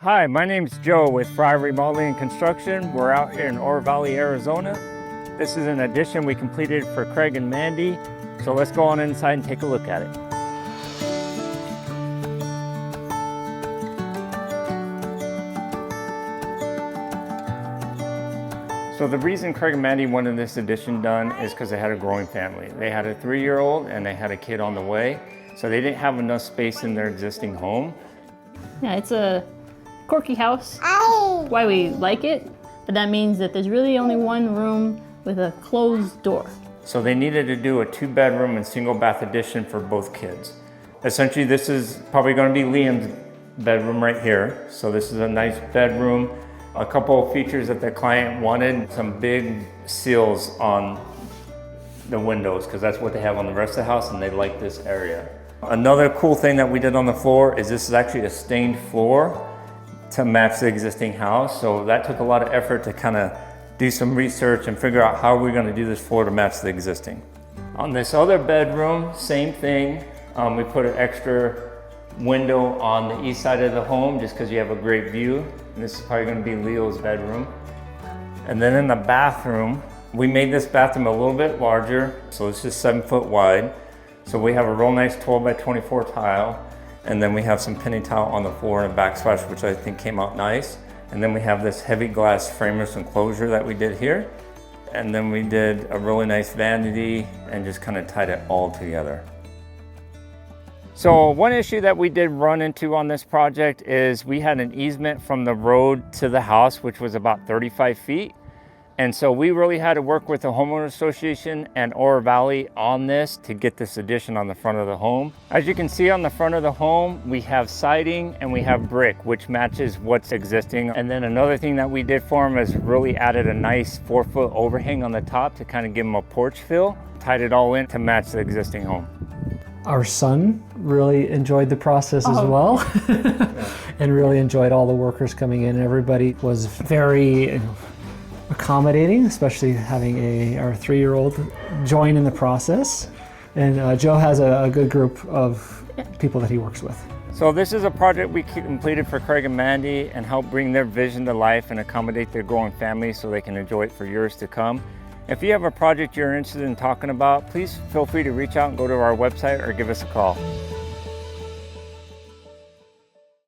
Hi, my name's Joe with Frei Remodeling Construction. We're out here in Oro Valley, Arizona. This is an addition we completed for Craig and Mandy. So let's go on inside and take a look at it. So the reason Craig and Mandy wanted this addition done is because they had a growing family. They had a 3-year-old and they had a kid on the way. So they didn't have enough space in their existing home. Yeah, it's a quirky house. Why we like it, but that means that there's really only one room with a closed door. So they needed to do a 2-bedroom and single bath addition for both kids. Essentially, this is probably going to be Liam's bedroom right here. So this is a nice bedroom. A couple of features that the client wanted, some big seals on the windows because that's what they have on the rest of the house and they like this area. Another cool thing that we did on the floor is this is actually a stained floor to match the existing house. So that took a lot of effort to kind of do some research and figure out how we're going to do this floor to match the existing. On this other bedroom, same thing. We put an extra window on the east side of the home just because you have a great view. And this is probably going to be Leo's bedroom. And then in the bathroom, we made this bathroom a little bit larger. So it's just 7 foot wide. So we have a real nice 12 by 24 tile. And then we have some penny tile on the floor and a backsplash, which I think came out nice. And then we have this heavy glass frameless enclosure that we did here. And then we did a really nice vanity and just kind of tied it all together. So one issue that we did run into on this project is we had an easement from the road to the house, which was about 35 feet. And so we really had to work with the homeowner association and Oro Valley on this to get this addition on the front of the home. As you can see on the front of the home, we have siding and we have brick, which matches what's existing. And then another thing that we did for them is really added a nice 4-foot overhang on the top to kind of give them a porch feel, tied it all in to match the existing home. Our son really enjoyed the process as well and really enjoyed all the workers coming in. Everybody was very accommodating, especially having our 3-year-old join in the process. And Joe has a good group of people that he works with. So this is a project we completed for Craig and Mandy and help bring their vision to life and accommodate their growing family so they can enjoy it for years to come. If you have a project you're interested in talking about, please feel free to reach out and go to our website or give us a call.